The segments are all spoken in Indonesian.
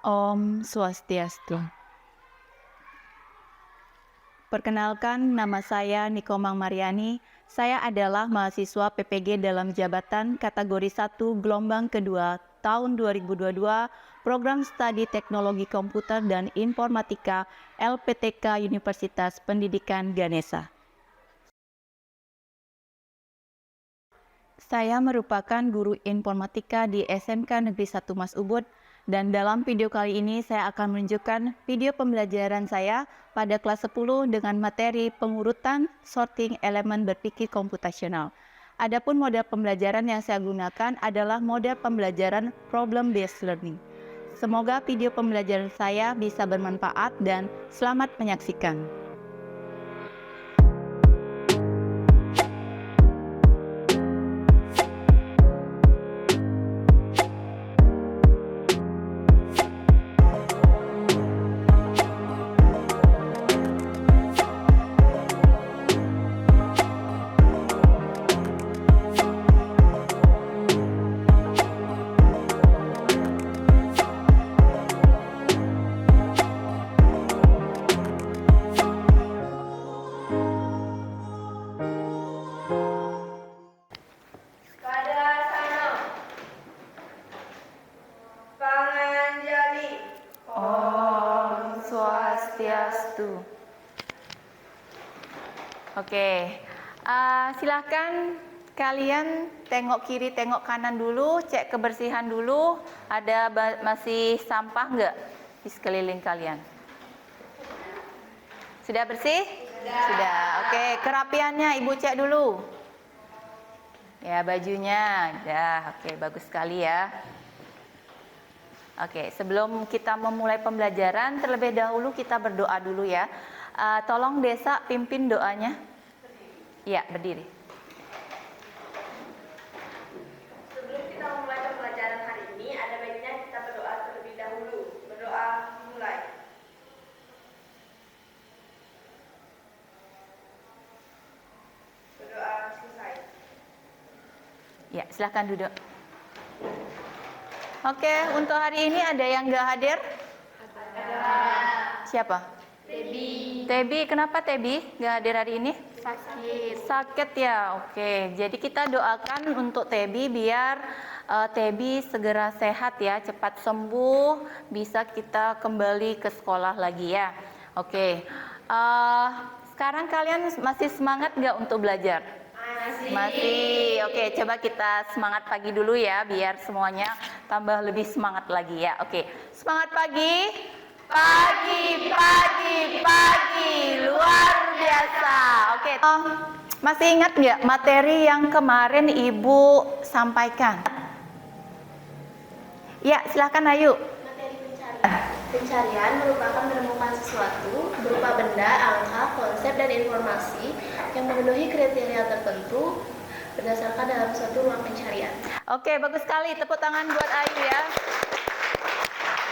Om Swastiastu. Perkenalkan, nama saya Nikomang Mariani. Saya adalah mahasiswa PPG dalam jabatan kategori 1 gelombang kedua tahun 2022 Program Studi Teknologi Komputer dan Informatika LPTK Universitas Pendidikan Ganesha. Saya merupakan guru informatika di SMK Negeri 1 Mas Ubud, dan dalam video kali ini saya akan menunjukkan video pembelajaran saya pada kelas 10 dengan materi pengurutan sorting elemen berpikir komputasional. Adapun model pembelajaran yang saya gunakan adalah model pembelajaran problem based learning. Semoga video pembelajaran saya bisa bermanfaat dan selamat menyaksikan. Om Swastiastu. Oke, silahkan kalian tengok kiri, tengok kanan dulu, cek kebersihan dulu. Ada masih sampah nggak di sekeliling kalian? Sudah bersih? Sudah. Oke, kerapiannya Ibu cek dulu. Ya, bajunya. Ya, oke, bagus sekali ya. Oke, sebelum kita memulai pembelajaran, terlebih dahulu kita berdoa dulu ya. Tolong Desa pimpin doanya. Ya, berdiri. Sebelum kita memulai pembelajaran hari ini, ada baiknya kita berdoa terlebih dahulu. Berdoa mulai. Berdoa selesai. Ya, silahkan duduk. Oke, untuk hari ini ada yang nggak hadir? Ada. Siapa? Tebi, kenapa Tebi nggak hadir hari ini? Sakit. Sakit ya, oke. Jadi kita doakan untuk Tebi biar Tebi segera sehat ya, cepat sembuh, bisa kita kembali ke sekolah lagi ya. Oke, sekarang kalian masih semangat nggak untuk belajar? Masih. Oke, coba kita semangat pagi dulu ya, biar semuanya tambah lebih semangat lagi ya. Oke, semangat pagi. Pagi, pagi, pagi, luar biasa. Oke, masih ingat nggak materi yang kemarin Ibu sampaikan? Ya, silahkan Ayu. Materi pencarian. Pencarian merupakan menemukan sesuatu berupa benda, angka, konsep, dan informasi yang memenuhi kriteria tertentu berdasarkan dalam suatu ruang pencarian. Oke, bagus sekali. Tepuk tangan buat Ayu ya.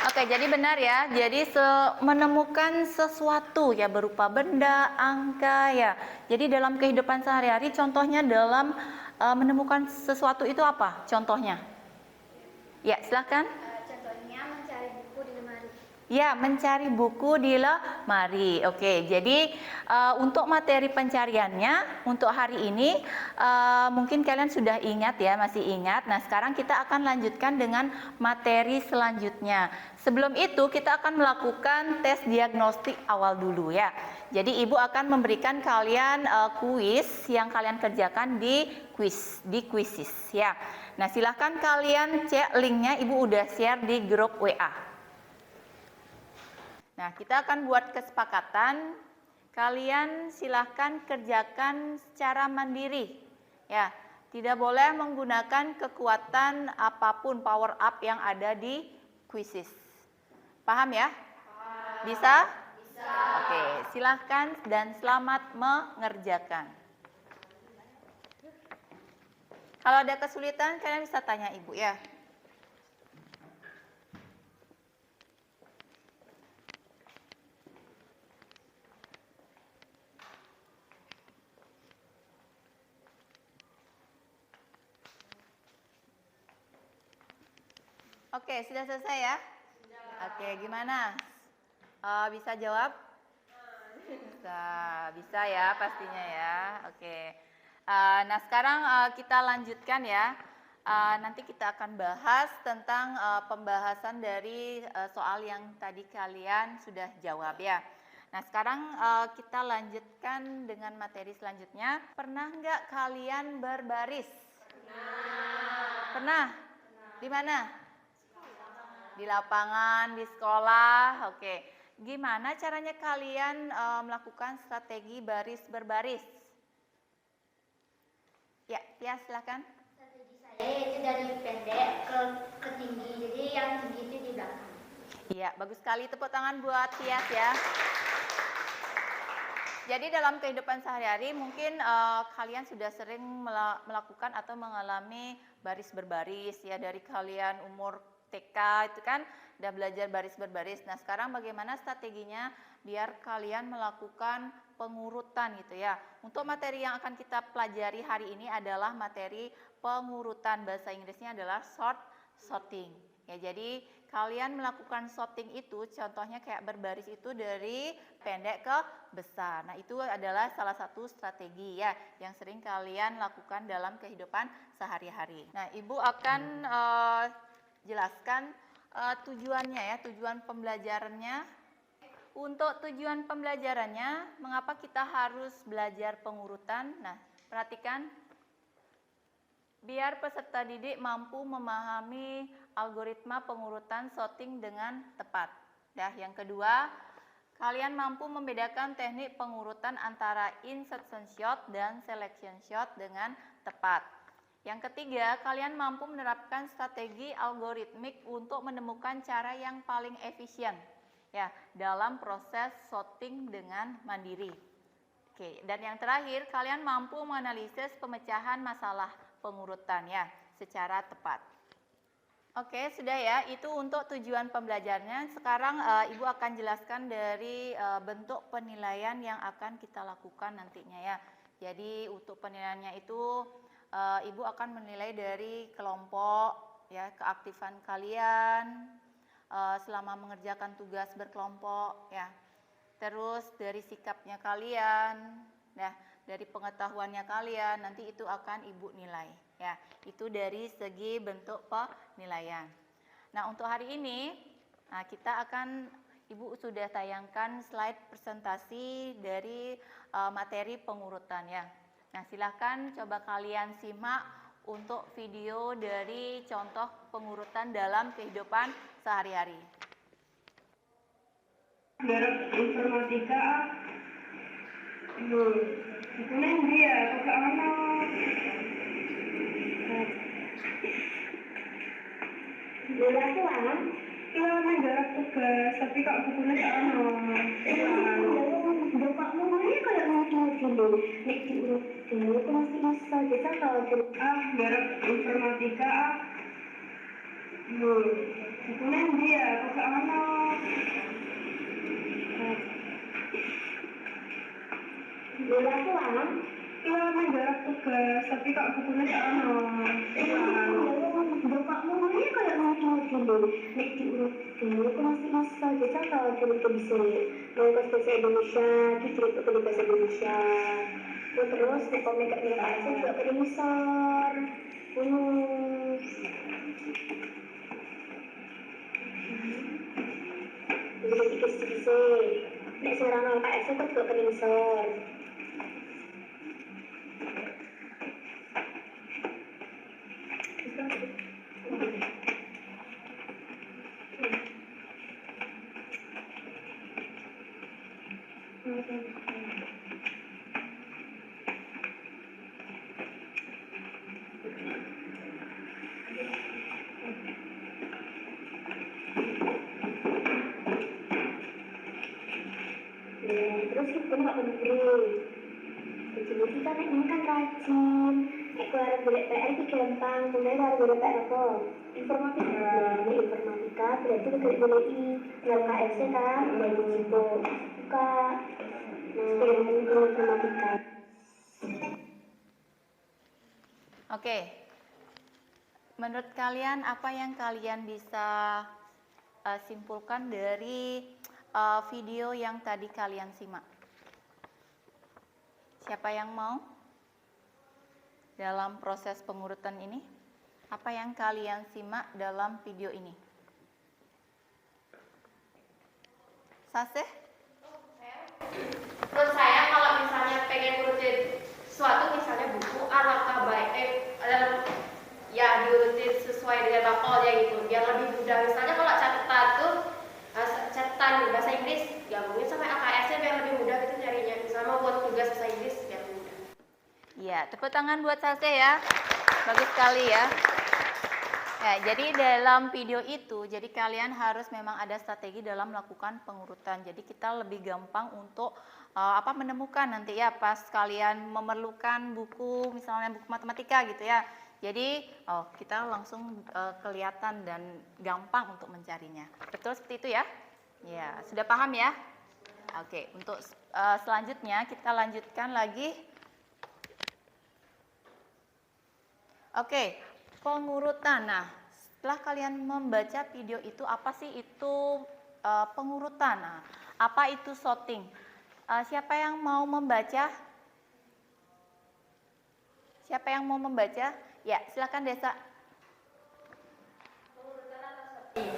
Oke, jadi benar ya. Jadi menemukan sesuatu ya berupa benda, angka ya. Jadi dalam kehidupan sehari-hari contohnya dalam menemukan sesuatu itu apa? Contohnya? Ya, silahkan. Contohnya mencari buku di lemari. Ya, mencari buku di lemari. Oke, jadi untuk materi pencariannya untuk hari ini mungkin kalian sudah ingat ya, masih ingat. Nah, sekarang kita akan lanjutkan dengan materi selanjutnya. Sebelum itu kita akan melakukan tes diagnostik awal dulu ya. Jadi Ibu akan memberikan kalian kuis yang kalian kerjakan di Quizizz ya. Nah, silahkan kalian cek linknya, Ibu udah share di grup WA. Nah, kita akan buat kesepakatan, kalian silahkan kerjakan secara mandiri. Ya, tidak boleh menggunakan kekuatan apapun, power up yang ada di Quizizz. Paham ya? Bisa? Bisa. Oke, silahkan dan selamat mengerjakan. Kalau ada kesulitan, kalian bisa tanya Ibu ya. Oke, sudah selesai ya? Oke, gimana? Bisa jawab? Bisa ya pastinya ya. Oke. Nah sekarang kita lanjutkan ya. Nanti kita akan bahas tentang pembahasan dari soal yang tadi kalian sudah jawab ya. Nah sekarang kita lanjutkan dengan materi selanjutnya. Pernah nggak kalian berbaris? Pernah. Di mana? Di lapangan, di sekolah. Oke. Gimana caranya kalian melakukan strategi baris berbaris? Ya, Tia silakan. Strategi saya yaitu dari pendek ke tinggi, jadi yang tinggi itu di belakang. Iya, bagus sekali. Tepuk tangan buat Tias ya. Jadi dalam kehidupan sehari-hari mungkin kalian sudah sering melakukan atau mengalami baris berbaris ya, dari kalian umur TK itu kan udah belajar baris berbaris. Nah sekarang bagaimana strateginya biar kalian melakukan pengurutan gitu ya. Untuk materi yang akan kita pelajari hari ini adalah materi pengurutan, bahasa Inggrisnya adalah sorting. Ya, jadi kalian melakukan sorting itu contohnya kayak berbaris itu dari pendek ke besar. Nah, itu adalah salah satu strategi ya yang sering kalian lakukan dalam kehidupan sehari-hari. Nah, Ibu akan jelaskan tujuannya ya, tujuan pembelajarannya. Untuk tujuan pembelajarannya, mengapa kita harus belajar pengurutan? Nah, perhatikan. Biar peserta didik mampu memahami algoritma pengurutan sorting dengan tepat. Nah, yang kedua, kalian mampu membedakan teknik pengurutan antara insertion shot dan selection shot dengan tepat. Yang ketiga, kalian mampu menerapkan strategi algoritmik untuk menemukan cara yang paling efisien ya dalam proses sorting dengan mandiri. Oke, dan yang terakhir, kalian mampu menganalisis pemecahan masalah pengurutan ya secara tepat. Oke, sudah ya, itu untuk tujuan pembelajarannya. Sekarang Ibu akan jelaskan dari bentuk penilaian yang akan kita lakukan nantinya ya. Jadi untuk penilaiannya itu Ibu akan menilai dari kelompok ya, keaktifan kalian selama mengerjakan tugas berkelompok ya. Terus dari sikapnya kalian, nah dari pengetahuannya kalian, nanti itu akan Ibu nilai ya. Itu dari segi bentuk penilaian. Nah untuk hari ini, kita akan, Ibu sudah tayangkan slide presentasi dari materi pengurutan ya. Nah silahkan coba kalian simak untuk video dari contoh pengurutan dalam kehidupan sehari-hari. Garap informatika kemudian dia ke anak Iya, garap tugas, tapi kok bukunya ke anak bapakmu ini kayak ngomong dulu nek diurut dulu aku masih bisa, kita kalau garap informatika kemudian dia ke anak Iya, garap tugas, tapi kok bukunya ke anak bapakmu ini kayak ngomong dulu nek diurut dulu aku masih bisa, kita kalau kita bisa ngomong bahasa Indonesia, dicerita ke bahasa Indonesia terus nek komik aja juga pada misal jadi sedikit-sedikit nek sekarang LKS itu juga pada misal terus kita nggak peduli jadi kita ini kan rajin keluar dari PR itu gampang mulai dari PR apa informatika ini informatika berarti kita dari LKS kan dari situ buka informatika. Oke, menurut kalian apa yang kalian bisa simpulkan dari video yang tadi kalian simak? Siapa yang mau? Dalam proses pengurutan ini, apa yang kalian simak dalam video ini? Saseh? Menurut saya kalau misalnya pengen ngurutin sesuatu, misalnya buku, alangkah baik ya diurutin sesuai dengan bakolnya gitu, biar lebih mudah. Misalnya kalau catatan tuh catatan bahasa Inggris gabungin sama AKS-nya biar lebih mudah gitu nyarinya. Misalnya buat tugas bahasa Inggris biar mudah. Ya, tepuk tangan buat Saseh ya. Bagus sekali ya. Ya, jadi dalam video itu, jadi kalian harus memang ada strategi dalam melakukan pengurutan. Jadi kita lebih gampang untuk menemukan nanti ya pas kalian memerlukan buku, misalnya buku matematika gitu ya. Jadi kita langsung kelihatan dan gampang untuk mencarinya. Betul seperti itu ya? Ya, sudah paham ya? Oke, untuk selanjutnya kita lanjutkan lagi. Oke, pengurutan. Nah, setelah kalian membaca video itu, apa sih itu pengurutan? Nah, apa itu sorting? Siapa yang mau membaca? Siapa yang mau membaca? Ya, silakan Desa.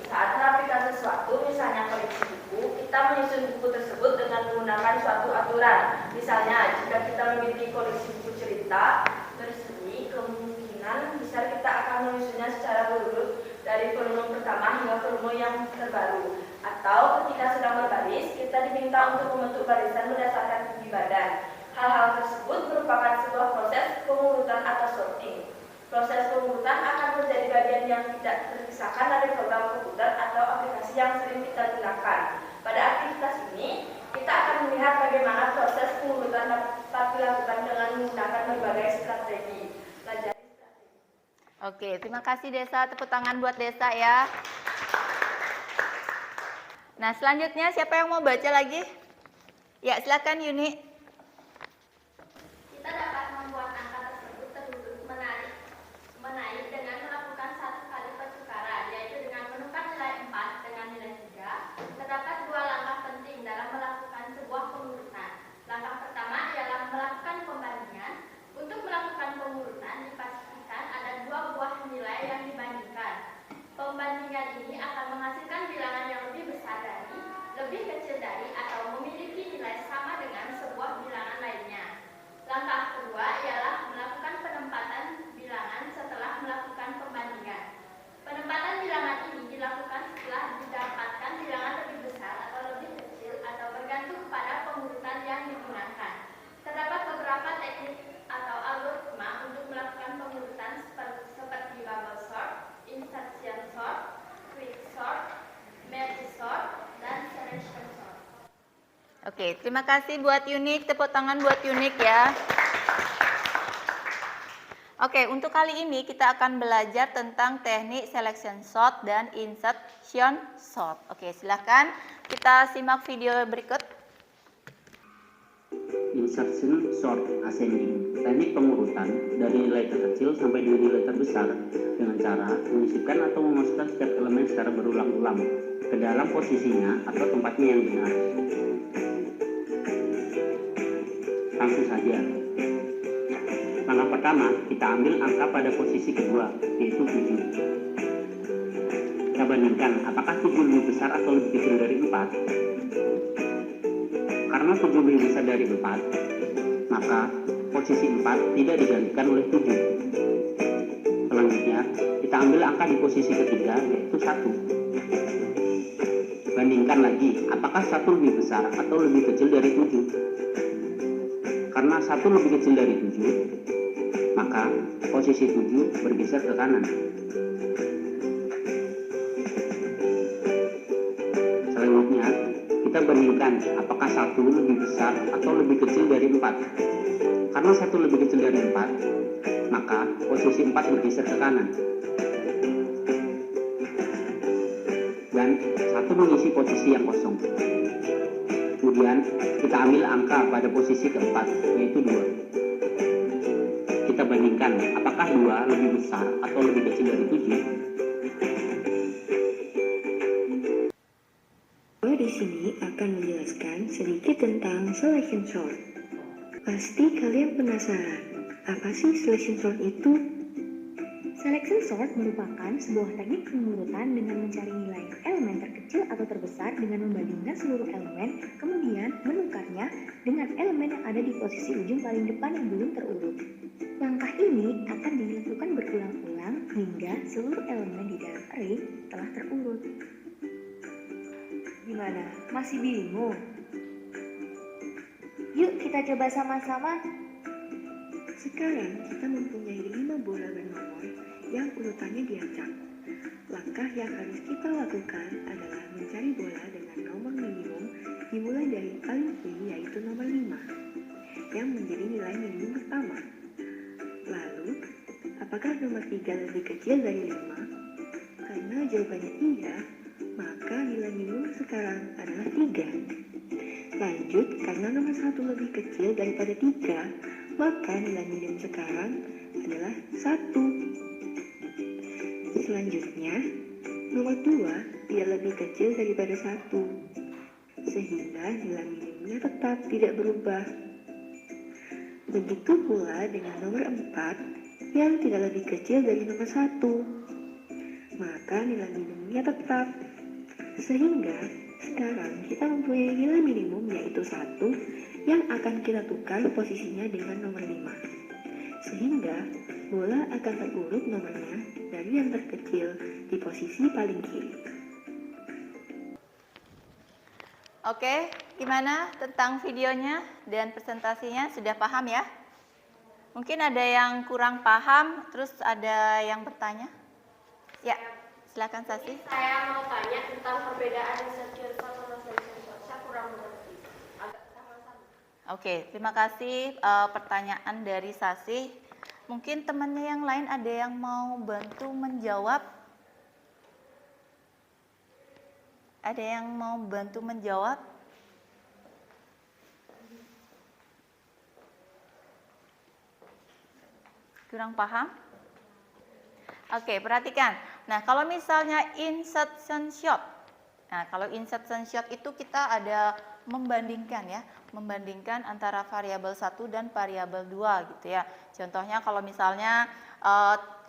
Saat merapikan sesuatu, misalnya koleksi buku, kita menyusun buku tersebut dengan menggunakan suatu aturan. Misalnya, jika kita memiliki koleksi buku cerita berseri, kemungkinan besar kita akan menyusunnya secara berurut dari volume pertama hingga volume yang terbaru. Atau ketika sedang berbaris, kita diminta untuk membentuk barisan berdasarkan tinggi badan. Hal-hal tersebut merupakan sebuah proses pengurutan atau sorting. Proses pengurutan akan menjadi bagian yang tidak terpisahkan dari program komputer atau aplikasi yang sering kita gunakan. Pada aktivitas ini, kita akan melihat bagaimana proses pengurutan dapat dilakukan dengan menggunakan berbagai strategi. Pelajari strategi. Oke, terima kasih Desa. Tepuk tangan buat Desa ya. Nah, selanjutnya siapa yang mau baca lagi? Ya, silakan Yuni. Kita dapat membuat angka tersebut terurut menaik dengan melakukan satu kali pertukaran, yaitu dengan menukar nilai 4 dengan nilai 3. Terdapat dua langkah penting dalam melakukan sebuah pengurutan. Langkah pertama ialah melakukan pembandingan. Untuk melakukan pengurutan dipastikan ada dua buah nilai yang dibandingkan. Pembandingan ini akan menghasilkan bilangan yang lebih besar dari, lebih kecil dari, atau memiliki nilai sama dengan sebuah bilangan lainnya. Langkah kedua ialah melakukan penempatan bilangan setelah melakukan pembandingan. Penempatan bilangan ini dilakukan setelah didapatkan bilangan lebih besar atau lebih kecil atau bergantung pada pengurutan yang digunakan. Terdapat beberapa teknik atau algoritma untuk melakukan pengurutan seperti bubble sort, insertion sort, quick sort, merge sort, dan selection sort. Oke, terima kasih buat Unik. Tepuk tangan buat Unik ya. Oke, untuk kali ini kita akan belajar tentang teknik selection sort dan insertion sort. Oke, silahkan kita simak video berikut. Insertion sort ascending, teknik pengurutan dari nilai terkecil sampai nilai terbesar dengan cara menyisipkan atau memasukkan setiap elemen secara berulang-ulang ke dalam posisinya atau tempatnya yang benar. Langsung saja. Langkah pertama, kita ambil angka pada posisi kedua, yaitu 7. Kita bandingkan apakah 7 lebih besar atau lebih kecil dari 4. Karena 7 lebih besar dari 4, maka posisi 4 tidak digantikan oleh 7. Selanjutnya, kita ambil angka di posisi ketiga, yaitu 1. Bandingkan lagi, apakah 1 lebih besar atau lebih kecil dari 7. Karena 1 lebih kecil dari 7, maka posisi 7 bergeser ke kanan. Selanjutnya, kita bandingkan apakah 1 lebih besar atau lebih kecil dari 4. Karena 1 lebih kecil dari 4, maka posisi 4 bergeser ke kanan. Dan 1 mengisi posisi yang kosong. Kemudian kita ambil angka pada posisi keempat, yaitu 2. Kita bandingkan apakah 2 lebih besar atau lebih kecil dari 7. selection sort. Pasti kalian penasaran, apa sih selection sort itu? Selection sort merupakan sebuah teknik pengurutan dengan mencari nilai elemen terkecil atau terbesar dengan membandingkan seluruh elemen, kemudian menukarnya dengan elemen yang ada di posisi ujung paling depan yang belum terurut. Langkah ini akan dilakukan berulang-ulang hingga seluruh elemen di dalam array telah terurut. Gimana? Masih bingung? Yuk kita coba sama-sama. Sekarang kita mempunyai 5 bola bernomor yang urutannya diacak. Langkah yang harus kita lakukan adalah mencari bola dengan nomor minimum dimulai dari paling tinggi yaitu nomor 5 yang menjadi nilai minimum pertama. Lalu, apakah nomor 3 lebih kecil dari 5? Karena jawabannya iya, maka nilai minimum sekarang adalah 3. Lanjut, karena nomor 1 lebih kecil daripada 3, maka nilai minimum sekarang adalah 1. Selanjutnya, nomor 2 tidak lebih kecil daripada 1, sehingga nilai minimumnya tetap tidak berubah. Begitu pula dengan nomor 4 yang tidak lebih kecil dari nomor 1, maka nilai minimumnya tetap. Sehingga sekarang kita mempunyai nilai minimum yaitu 1 yang akan kita tukar posisinya dengan nomor 5. Sehingga bola akan terurut nomornya dari yang terkecil di posisi paling kiri. Oke, gimana tentang videonya dan presentasinya? Sudah paham ya? Mungkin ada yang kurang paham, terus ada yang bertanya? Ya, silakan Sasi. Saya mau tanya tentang perbedaan selection sort sama selection sort. Saya kurang mengerti. Agak sama-sama. Oke, terima kasih pertanyaan dari Sasi. Mungkin temannya yang lain ada yang mau bantu menjawab? Ada yang mau bantu menjawab? Kurang paham? Oke, perhatikan. Nah, kalau misalnya insertion shot. Nah, kalau insertion shot itu kita ada membandingkan ya, membandingkan antara variabel 1 dan variabel 2 gitu ya. Contohnya kalau misalnya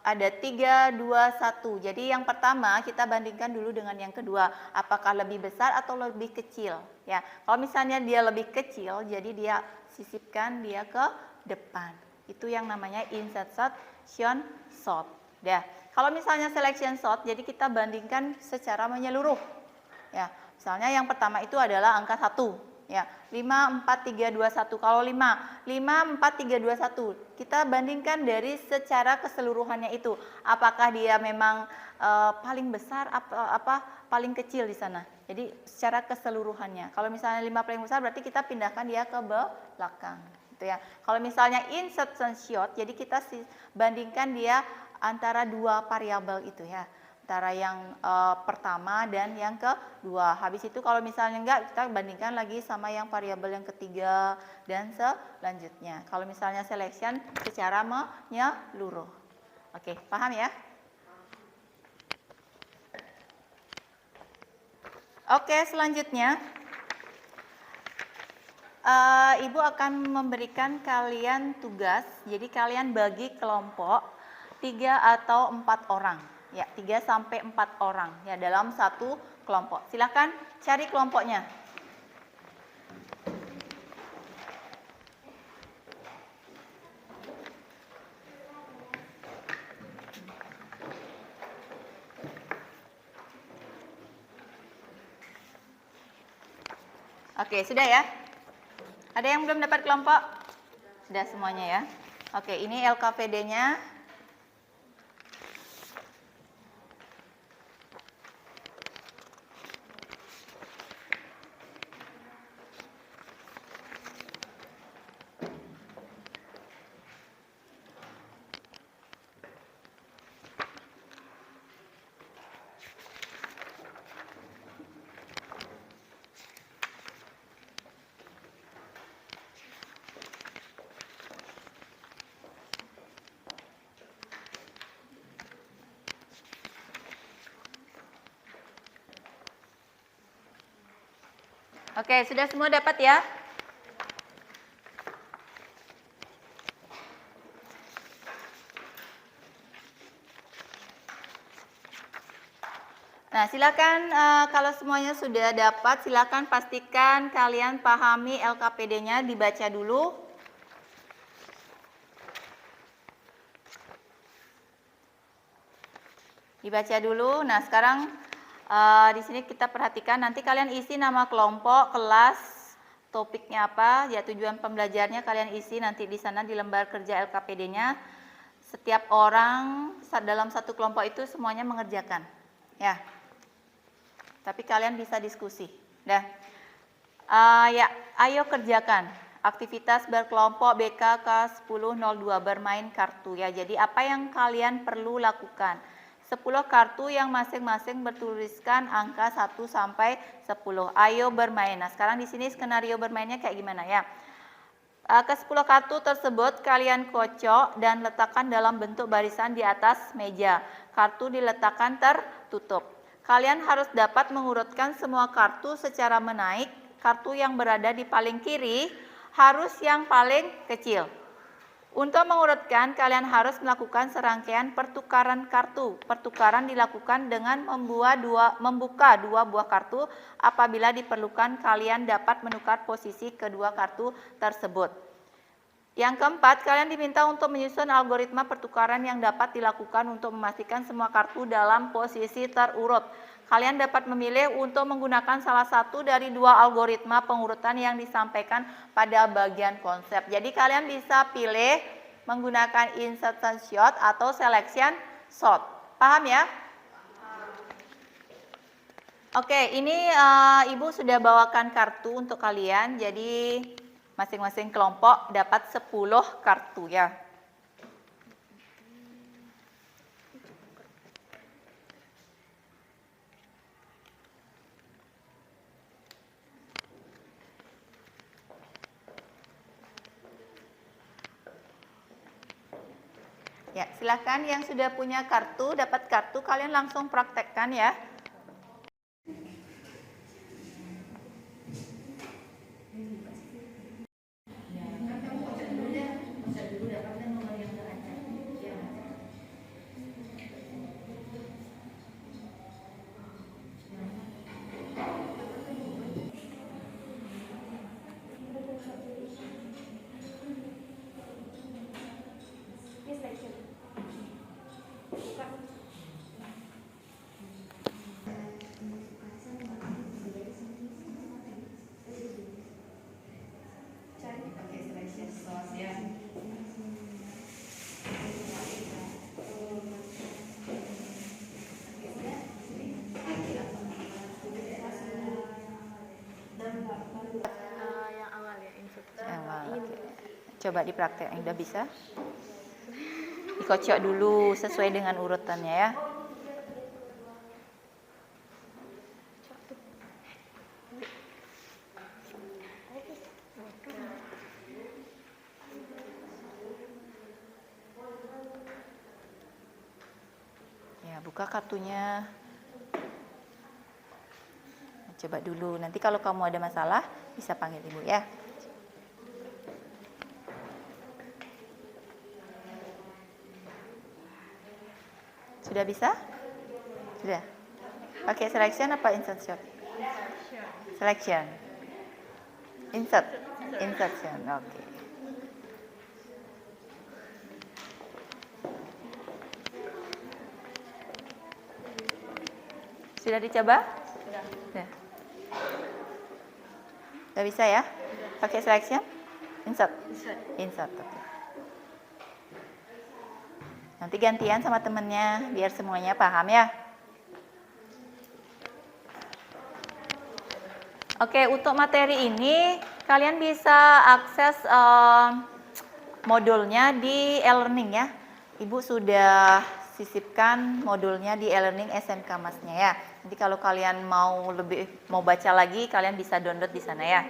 ada 3, 2, 1. Jadi yang pertama kita bandingkan dulu dengan yang kedua. Apakah lebih besar atau lebih kecil? Ya, kalau misalnya dia lebih kecil, jadi dia sisipkan dia ke depan. Itu yang namanya insertion sort. Ya, kalau misalnya selection sort, jadi kita bandingkan secara menyeluruh. Ya, misalnya yang pertama itu adalah angka 1. Ya, 5, 4, 3, 2, 1. Kalau 5, 4, 3, 2, 1. Kita bandingkan dari secara keseluruhannya itu. Apakah dia memang paling besar apa paling kecil di sana. Jadi secara keseluruhannya. Kalau misalnya 5 paling besar berarti kita pindahkan dia ke belakang. Gitu ya. Kalau misalnya insertion short, jadi kita bandingkan dia antara dua variabel itu ya. Antara yang pertama dan yang kedua. Habis itu kalau misalnya enggak, kita bandingkan lagi sama yang variabel yang ketiga dan selanjutnya. Kalau misalnya selection secara menyeluruh. Oke, paham ya? Oke, selanjutnya Ibu akan memberikan kalian tugas. Jadi kalian bagi kelompok 3 atau 4 orang. Ya, 3 sampai 4 orang ya dalam satu kelompok. Silakan cari kelompoknya. Oke, sudah ya? Ada yang belum dapat kelompok? Sudah semuanya ya? Oke, ini LKPD-nya. Oke, sudah semua dapat ya? Nah, silakan kalau semuanya sudah dapat, silakan pastikan kalian pahami LKPD-nya, dibaca dulu. Dibaca dulu. Nah, sekarang di sini kita perhatikan, nanti kalian isi nama kelompok, kelas, topiknya apa, ya tujuan pembelajarnya kalian isi nanti di sana di lembar kerja LKPD-nya. Setiap orang dalam satu kelompok itu semuanya mengerjakan. Ya. Tapi kalian bisa diskusi. Dah. Ya, ayo kerjakan. Aktivitas berkelompok BKK 1002 bermain kartu ya. Jadi apa yang kalian perlu lakukan? 10 kartu yang masing-masing bertuliskan angka 1 sampai 10. Ayo bermain. Nah, sekarang di sini skenario bermainnya kayak gimana ya? Ke 10 kartu tersebut kalian kocok dan letakkan dalam bentuk barisan di atas meja. Kartu diletakkan tertutup. Kalian harus dapat mengurutkan semua kartu secara menaik. Kartu yang berada di paling kiri harus yang paling kecil. Untuk mengurutkan, kalian harus melakukan serangkaian pertukaran kartu. Pertukaran dilakukan dengan membuka dua buah kartu. Apabila diperlukan, kalian dapat menukar posisi kedua kartu tersebut. Yang keempat, kalian diminta untuk menyusun algoritma pertukaran yang dapat dilakukan untuk memastikan semua kartu dalam posisi terurut. Kalian dapat memilih untuk menggunakan salah satu dari dua algoritma pengurutan yang disampaikan pada bagian konsep. Jadi kalian bisa pilih menggunakan insertion sort atau selection sort. Paham ya? Oke, ini Ibu sudah bawakan kartu untuk kalian. Jadi masing-masing kelompok dapat 10 kartu ya. Ya, silakan yang sudah punya kartu, dapat kartu, kalian langsung praktekkan ya. Yang awal ya, insert. Coba dipraktek, udah bisa? Dikocok dulu sesuai dengan urutannya ya. Ya, buka kartunya. Coba dulu, nanti kalau kamu ada masalah bisa panggil Ibu ya. Sudah bisa? Sudah. Pakai selection apa insert shot? Selection. Insert. Insertion. Oke. Sudah dicoba? Sudah. Sudah bisa ya? Pakai selection? Insert. Insert. Oke. Nanti gantian sama temennya biar semuanya paham ya. Oke, untuk materi ini kalian bisa akses modulnya di e-learning ya. Ibu sudah sisipkan modulnya di e-learning SMK Masnya ya. Nanti kalau kalian mau baca lagi, kalian bisa download di sana ya.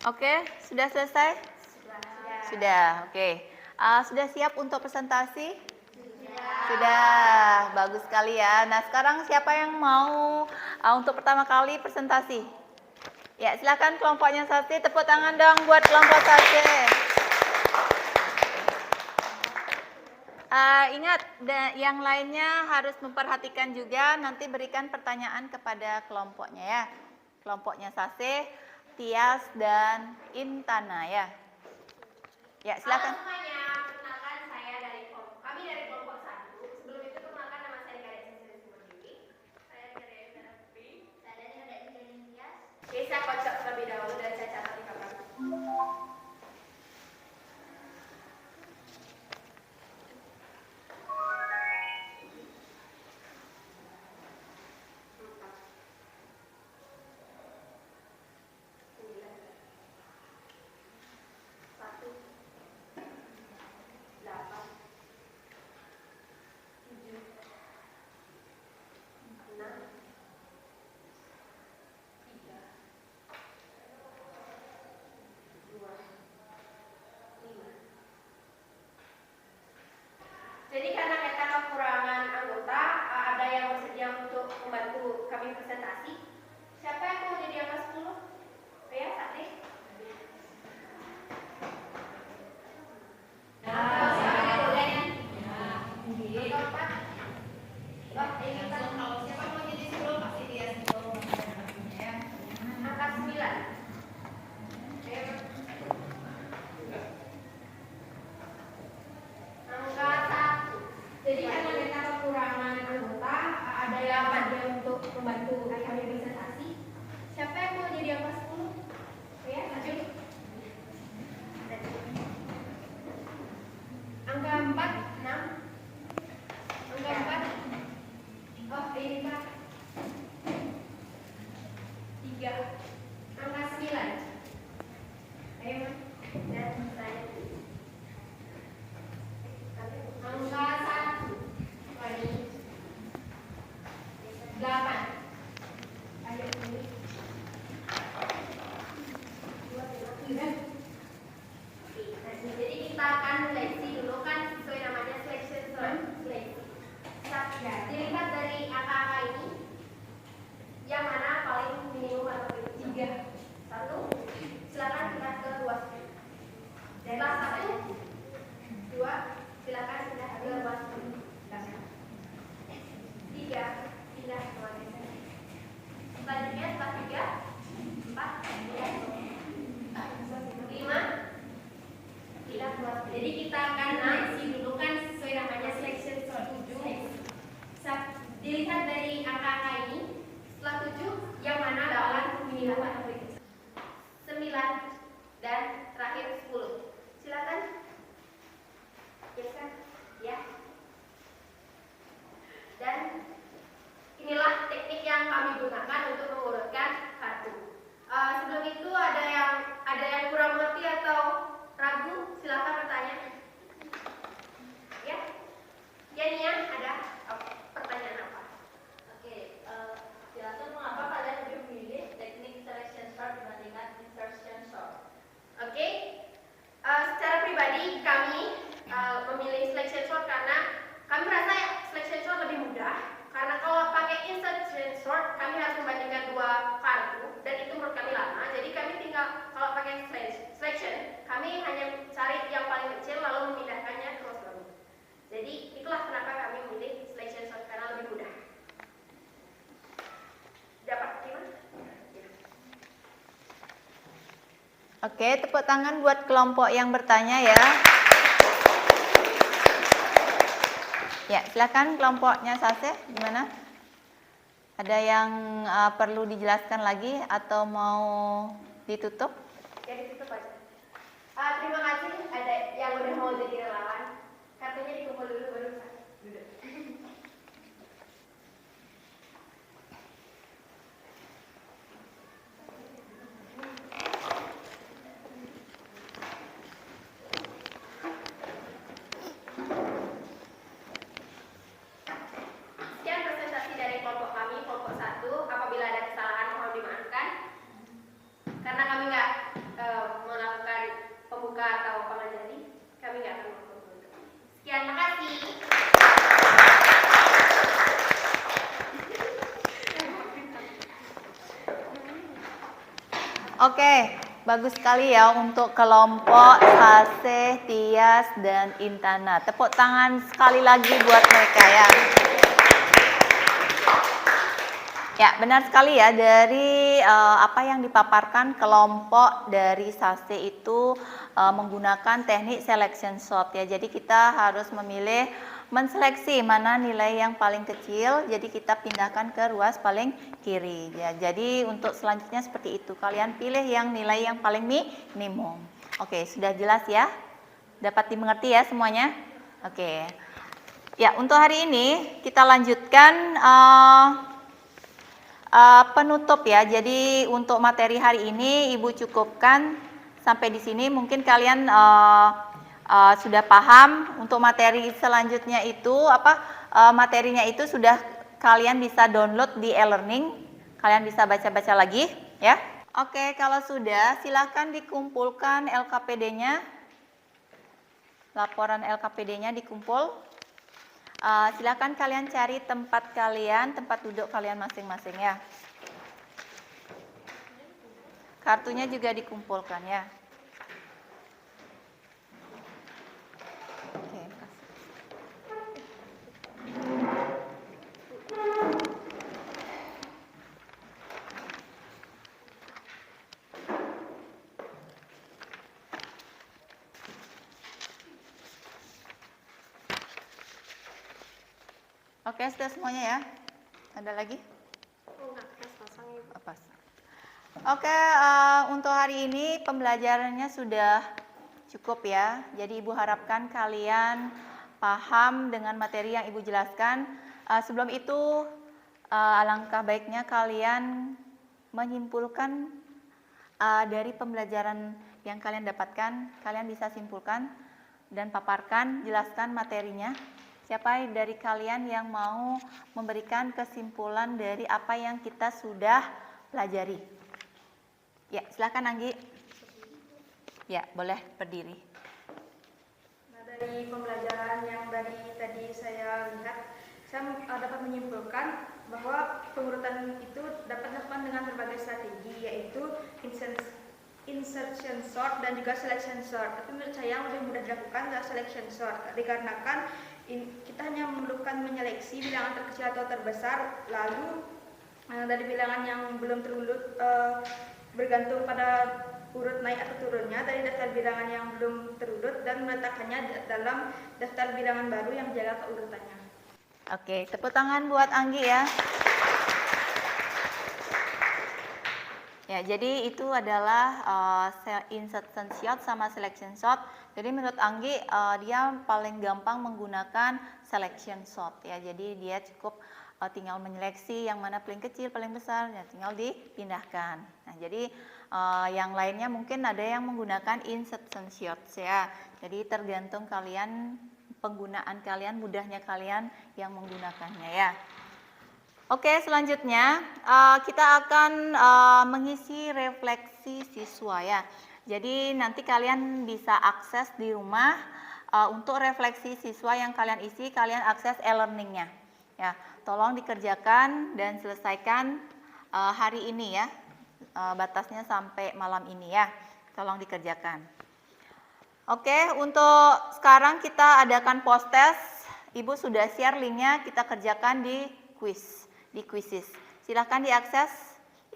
Oke, sudah selesai? Sudah, oke. Sudah siap untuk presentasi? Sudah, bagus sekali ya. Nah, sekarang siapa yang mau untuk pertama kali presentasi? Ya, silakan kelompoknya Sase, tepuk tangan dong buat kelompok Sase. Ingat, yang lainnya harus memperhatikan juga, nanti berikan pertanyaan kepada kelompoknya ya. Kelompoknya Sase, Tias, dan Intana ya. Ya, silakan. Halo semuanya, perkenalkan saya kami dari kelompok 1. Sebelum itu perkenalkan nama saya Kadek Cecil Sumerdiri. Saya dari Terapi. Saya dari Kadek Cecil Tias. Oke, saya kocok terlebih dahulu dan saya catat di papan. Jadi karena kita kekurangan anggota, ada yang bersedia untuk membantu kami presentasi. Siapa yang mau jadi angka 10? Ya, Sate. Angka 9. Angka 1. Jadi karena kita kekurangan anggota, ada yang bersedia untuk membantu kami presentasi. Siapa yang mau jadi angka 10? Ya, maju. Angka 4, 6. Angka 4. Oh, ini Pak. 3. Angka 9. Ayo, Mas. Dan saya. Angka 1. Lagi. 8. Ayo, ini. 2, 3. Jadi kita akan seleksi dulu kan sesuai namanya selection seleksi. Dilihat dari angka-angka ini yang mana paling minimum atau paling 3. 1. Silakan pindah ke ruas. Setelah 1, 2, silakan pindah ke ruas. 3, pindah ke ruas. Selanjutnya setelah 3, 4, pindah ke ruas. 5, pindah ke ruas. Jadi kita akan seleksi dulu kan sesuai namanya selection 7. Dilihat dari angka-angka ini, setelah 7 yang mana paling minimum atau paling 9 dan terakhir 10. Silakan. Biasa, ya. Dan inilah teknik yang kami gunakan untuk mengurutkan kartu. Sebelum itu ada yang kurang mengerti atau ragu, silakan bertanya. Ya, Nia ada pertanyaan apa? Oke, jelaskan mengapa kalian lebih memilih teknik selection sort dibandingkan insertion sort. Oke, secara pribadi kami memilih selection sort karena kami merasa selection sort lebih mudah. Karena kalau pakai insertion sort kami harus membandingkan 2 kartu dan itu menurut kami lama. Jadi kami tinggal kalau pakai selection kami hanya cari yang paling kecil lalu memindahkannya ke row baru. Jadi itulah kenapa kami memilih selection sort karena lebih mudah. Dapat gimana? Oke, tepuk tangan buat kelompok yang bertanya ya. Ya, silakan kelompoknya Sase, gimana? Ada yang perlu dijelaskan lagi atau mau ditutup? Ya ditutup aja. Terima kasih ada yang udah mau jadi relawan. Kartunya dikumpul dulu baru duduk. Sekian presentasi dari kelompok kami, kelompok 1. Apabila ada kesalahan mohon dimaafkan. Karena kami nggak Oke, bagus sekali ya untuk kelompok Sase, Tias, dan Intana. Tepuk tangan sekali lagi buat mereka ya. Ya, benar sekali ya, dari apa yang dipaparkan kelompok dari Sase itu menggunakan teknik selection sort ya. Jadi kita harus memilih, menseleksi mana nilai yang paling kecil, jadi kita pindahkan ke ruas paling kiri ya. Jadi untuk selanjutnya seperti itu, kalian pilih yang nilai yang paling minimum. Oke, sudah jelas ya? Dapat dimengerti ya semuanya? Oke. Ya, untuk hari ini kita lanjutkan penutup ya. Jadi untuk materi hari ini Ibu cukupkan sampai di sini. Mungkin kalian sudah paham. Untuk materi selanjutnya itu materinya itu sudah kalian bisa download di e-learning. Kalian bisa baca-baca lagi ya. Oke, kalau sudah silakan dikumpulkan LKPD-nya. Laporan LKPD-nya dikumpul. Silakan kalian cari tempat kalian, tempat duduk kalian masing-masing ya. Kartunya juga dikumpulkan ya. Oke, Oke, sudah semuanya ya? Ada lagi? Pas. Oke, untuk hari ini pembelajarannya sudah cukup ya. Jadi Ibu harapkan kalian paham dengan materi yang Ibu jelaskan. Sebelum itu, alangkah baiknya kalian menyimpulkan dari pembelajaran yang kalian dapatkan. Kalian bisa simpulkan dan paparkan, jelaskan materinya. Siapa dari kalian yang mau memberikan kesimpulan dari apa yang kita sudah pelajari? Ya, silakan Anggi. Ya, boleh berdiri. Nah, dari pembelajaran yang tadi saya lihat, saya dapat menyimpulkan bahwa pengurutan itu dapat dilakukan dengan berbagai strategi, yaitu insertion sort dan juga selection sort. Tapi menurut saya yang lebih mudah dilakukan adalah selection sort, dikarenakan kita hanya memerlukan menyeleksi bilangan terkecil atau terbesar, lalu dari bilangan yang belum terurut bergantung pada urut naik atau turunnya dari daftar bilangan yang belum terurut dan meletakkannya dalam daftar bilangan baru yang menjaga keurutannya. Oke, tepuk tangan buat Anggi ya. Ya, jadi itu adalah insertion sort sama selection sort. Jadi menurut Anggi dia paling gampang menggunakan selection sort ya. Jadi dia cukup tinggal menyeleksi yang mana paling kecil, paling besar, ya tinggal dipindahkan. Nah, jadi yang lainnya mungkin ada yang menggunakan insertion sort ya. Jadi tergantung kalian, penggunaan kalian, mudahnya kalian yang menggunakannya ya. Oke, selanjutnya kita akan mengisi refleksi siswa ya. Jadi nanti kalian bisa akses di rumah untuk refleksi siswa yang kalian isi, kalian akses e-learningnya. Ya, tolong dikerjakan dan selesaikan hari ini ya. Batasnya sampai malam ini ya. Tolong dikerjakan. Oke, untuk sekarang kita adakan post test. Ibu sudah share linknya, kita kerjakan di quizzes. Silahkan diakses.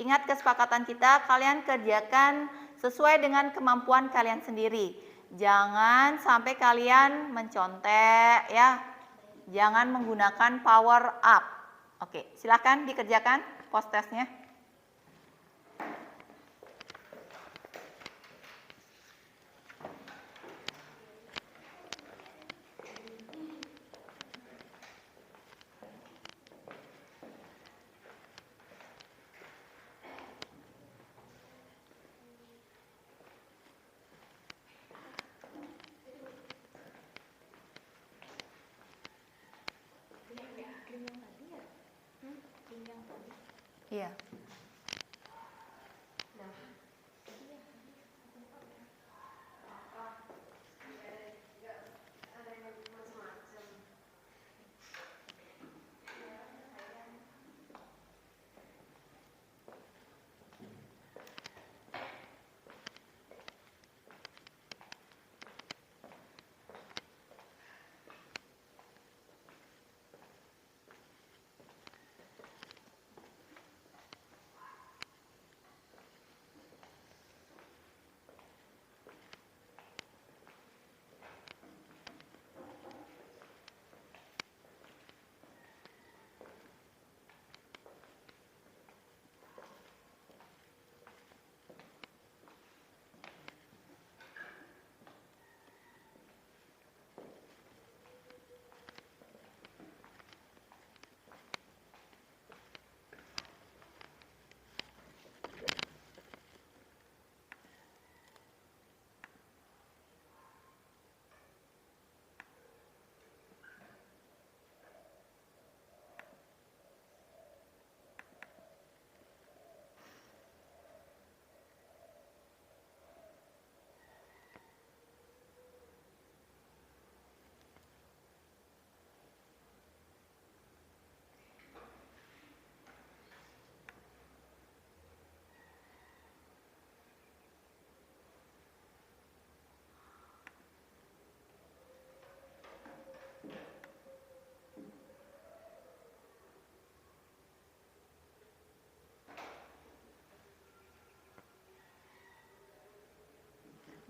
Ingat kesepakatan kita, kalian kerjakan sesuai dengan kemampuan kalian sendiri. Jangan sampai kalian mencontek ya. Jangan menggunakan power up. Oke, silahkan dikerjakan post testnya. Iya.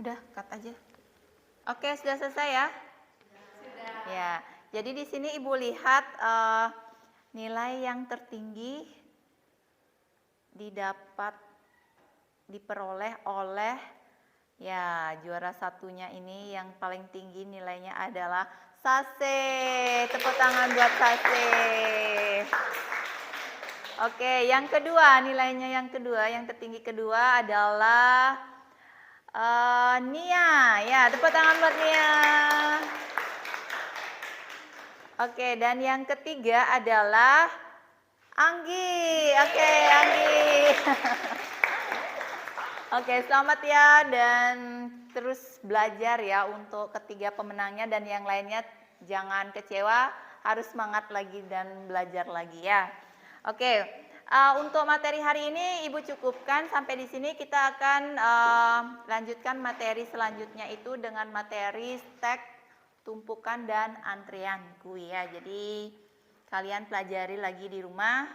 Udah, cut aja. Oke, sudah selesai ya? Sudah. Ya, jadi di sini Ibu lihat nilai yang tertinggi diperoleh oleh ya juara satunya ini yang paling tinggi nilainya adalah Sase. Tepuk tangan buat Sase. Oke, yang kedua nilainya yang tertinggi kedua adalah Nia. Ya, tepuk tangan buat Nia. Oke, dan yang ketiga adalah Anggi. Oke, Anggi. Oke, selamat ya dan terus belajar ya untuk ketiga pemenangnya dan yang lainnya jangan kecewa, harus semangat lagi dan belajar lagi ya. Oke, untuk materi hari ini Ibu cukupkan sampai di sini. Kita akan lanjutkan materi selanjutnya itu dengan materi stek, tumpukan dan antrean kui ya. Jadi kalian pelajari lagi di rumah,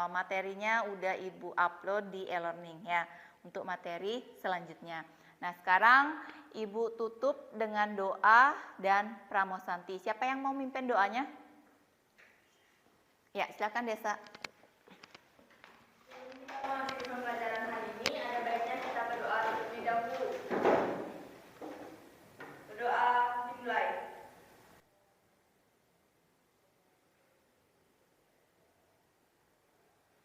materinya udah Ibu upload di e-learning ya untuk materi selanjutnya. Nah, sekarang Ibu tutup dengan doa dan pramosanti. Siapa yang mau mimpin doanya? Ya, silakan Desa. Memasuki pembelajaran hari ini, ada baiknya kita berdoa terlebih dahulu. Berdoa dimulai.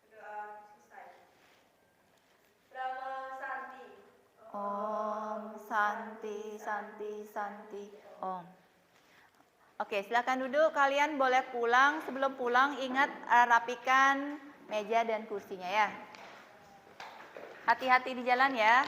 Berdoa selesai. Brahma Santi. Om Santi Santi Santi Om. Oke, silakan duduk. Kalian boleh pulang. Sebelum pulang ingat rapikan meja dan kursinya ya. Hati-hati di jalan ya.